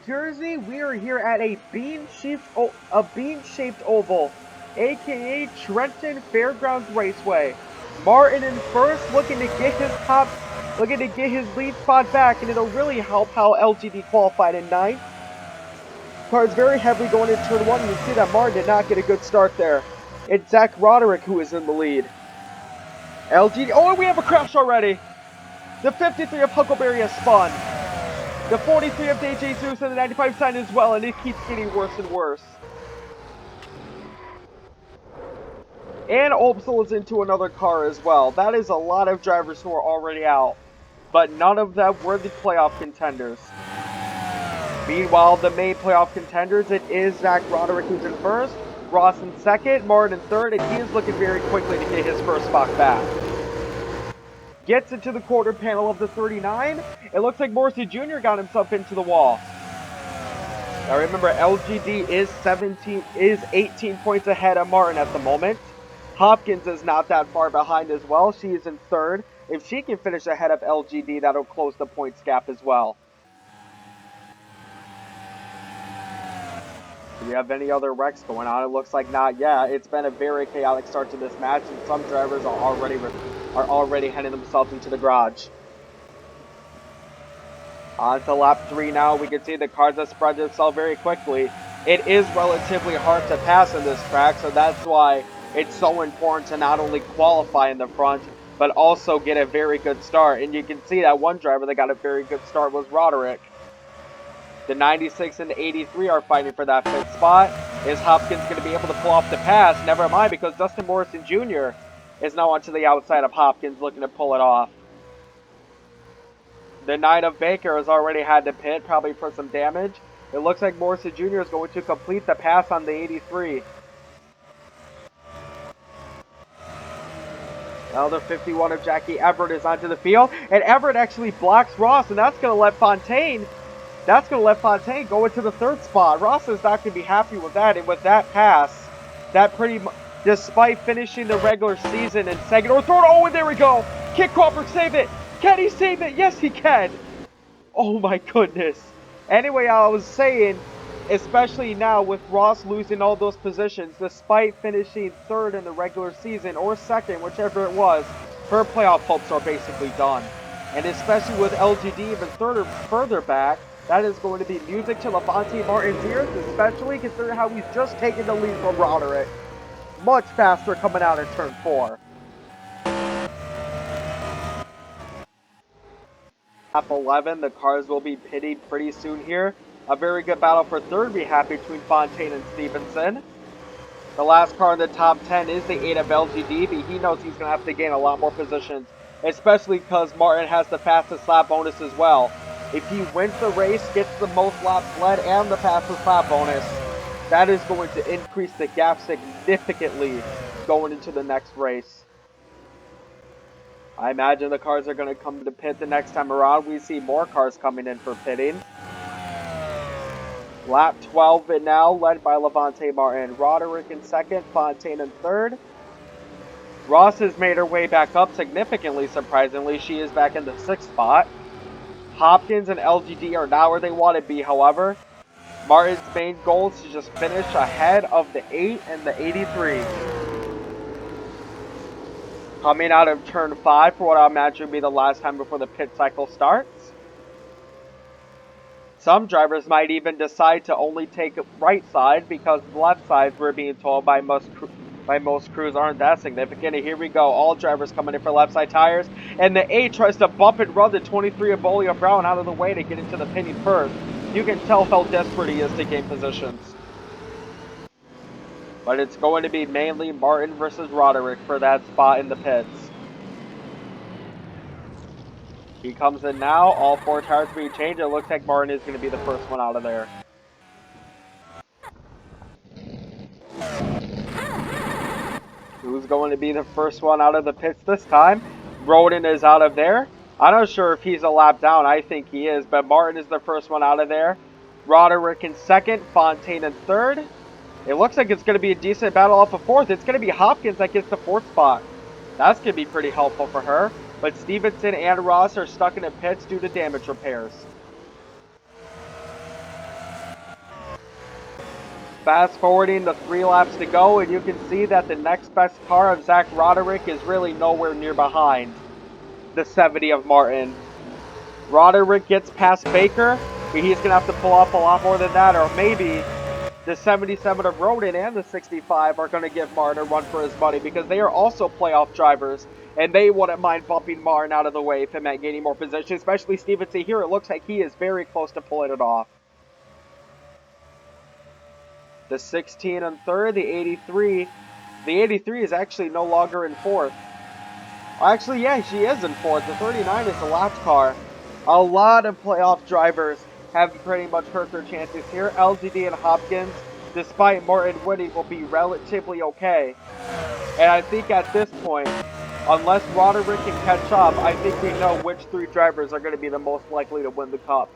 Jersey, we are here at a bean-shaped oval, aka Trenton Fairgrounds Raceway. Martin in first, looking to get his lead spot back, and it'll really help how LGD qualified in ninth. Car is very heavily going into turn one, and you see that Martin did not get a good start there. It's Zach Roderick who is in the lead. LGD, oh, we have a crash already. The 53 of Huckleberry has spun. The 43 of DJ Zeus and the 95 sign as well, and it keeps getting worse and worse. And Opsal is into another car as well. That is a lot of drivers who are already out, but none of them were the playoff contenders. Meanwhile, the main playoff contenders, it is Zach Roderick who's in first, Ross in second, Martin in third, and he is looking very quickly to get his first spot back. Gets into the quarter panel of the 39. It looks like Morrissey Jr. got himself into the wall. Now remember, LGD is 18 points ahead of Martin at the moment. Hopkins is not that far behind as well. She is in third. If she can finish ahead of LGD, that'll close the points gap as well. Do we have any other wrecks going on? It looks like not yet. It's been a very chaotic start to this match, and some drivers are already heading themselves into the garage. On to lap 3 now. We can see the cars have spread themselves very quickly. It is relatively hard to pass in this track, so that's why it's so important to not only qualify in the front, but also get a very good start. And you can see that one driver that got a very good start was Roderick. The 96 and the 83 are fighting for that fifth spot. Is Hopkins going to be able to pull off the pass? Never mind, because Dustin Morrison Jr. is now onto the outside of Hopkins looking to pull it off. The 9 of Baker has already had to pit, probably for some damage. It looks like Morrison Jr. is going to complete the pass on the 83. Now the 51 of Jackie Everett is onto the field, and Everett actually blocks Ross, and that's going to let Fontaine go into the third spot. Ross is not going to be happy with that, and with that pass, that pretty much, despite finishing the regular season in second or third, oh, and there we go. Can Crawford save it? Can he save it? Yes, he can. Oh my goodness. Anyway, I was saying, especially now with Ross losing all those positions, despite finishing third in the regular season or second, whichever it was, her playoff hopes are basically done. And especially with LGD even further back, that is going to be music to Levante Martin's ears, especially considering how he's just taken the lead from Roderick. Much faster coming out in turn 4. Lap 11, the cars will be pitting pretty soon here. A very good battle for third we have between Fontaine and Stevenson. The last car in the top 10 is the 8 of LGD, but he knows he's going to have to gain a lot more positions, especially because Martin has the fastest lap bonus as well. If he wins the race, gets the most laps led and the fastest lap bonus, that is going to increase the gap significantly going into the next race. I imagine the cars are going to come to pit the next time around. We see more cars coming in for pitting. Lap 12 and now, led by Levante Martin. Roderick in second, Fontaine in third. Ross has made her way back up significantly, surprisingly. She is back in the 6th spot. Hopkins and LGD are not where they want to be, however. Martin's main goal is to just finish ahead of the 8 and the 83. Coming out of turn 5 for what I imagine will be the last time before the pit cycle starts. Some drivers might even decide to only take right side because the left sides, we're being told by most crews, aren't that significant. And here we go, all drivers coming in for left side tires. And the 8 tries to bump and run the 23 of Bolia Brown out of the way to get into the pinning first. You can tell how desperate he is to gain positions. But it's going to be mainly Martin versus Roderick for that spot in the pits. He comes in now, all 4 tires being changed. It looks like Martin is going to be the first one out of there. Who's going to be the first one out of the pits this time? Roden is out of there. I'm not sure if he's a lap down. I think he is, but Martin is the first one out of there. Roderick in second, Fontaine in third. It looks like it's going to be a decent battle off of 4th. It's going to be Hopkins that gets the 4th spot. That's going to be pretty helpful for her. But Stevenson and Ross are stuck in the pits due to damage repairs. Fast forwarding the 3 laps to go, and you can see that the next best car of Zach Roderick is really nowhere near behind the 70 of Martin. Roderick gets past Baker, but he's going to have to pull off a lot more than that, or maybe the 77 of Roden and the 65 are going to give Martin a run for his money because they are also playoff drivers, and they wouldn't mind bumping Martin out of the way if it meant gaining more position, especially Stevenson here. It looks like he is very close to pulling it off. The 16 in third, the 83. The 83 is actually no longer in fourth. Actually, yeah, she is in fourth. The 39 is the lap car. A lot of playoff drivers have pretty much hurt their chances here. LGD and Hopkins, despite Martin winning, will be relatively okay. And I think at this point, unless Roderick can catch up, I think we know which 3 drivers are going to be the most likely to win the Cup.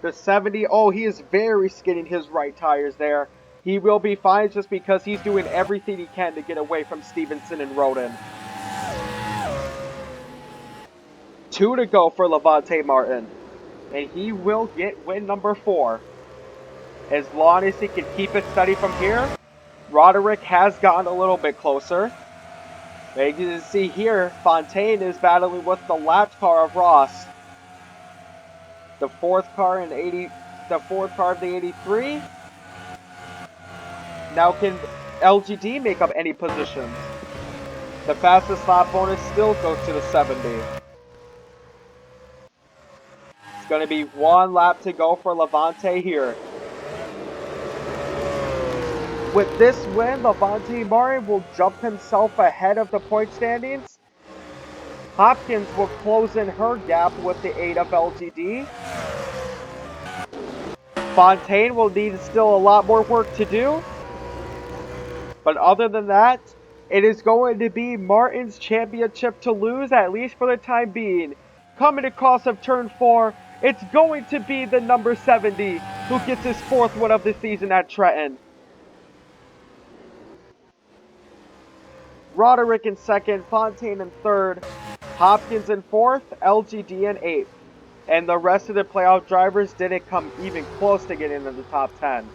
The 70, oh, he is very skidding his right tires there. He will be fine just because he's doing everything he can to get away from Stevenson and Roden. 2 to go for Levante Martin. And he will get win number 4. As long as he can keep it steady from here, Roderick has gotten a little bit closer. But you can see here, Fontaine is battling with the lap car of Ross. The 4th car in the 4th car of the 83. Now can LGD make up any positions? The fastest lap bonus still goes to the 70. It's going to be 1 lap to go for Levante here. With this win, Levante Martin will jump himself ahead of the point standings. Hopkins will close in her gap with the 8 of LGD. Fontaine will need still a lot more work to do. But other than that, it is going to be Martin's championship to lose, at least for the time being. Coming across of turn 4, it's going to be the number 70 who gets his 4th win of the season at Trenton. Roderick in 2nd, Fontaine in 3rd, Hopkins in 4th, LGD in 8th. And the rest of the playoff drivers didn't come even close to getting into the top 10.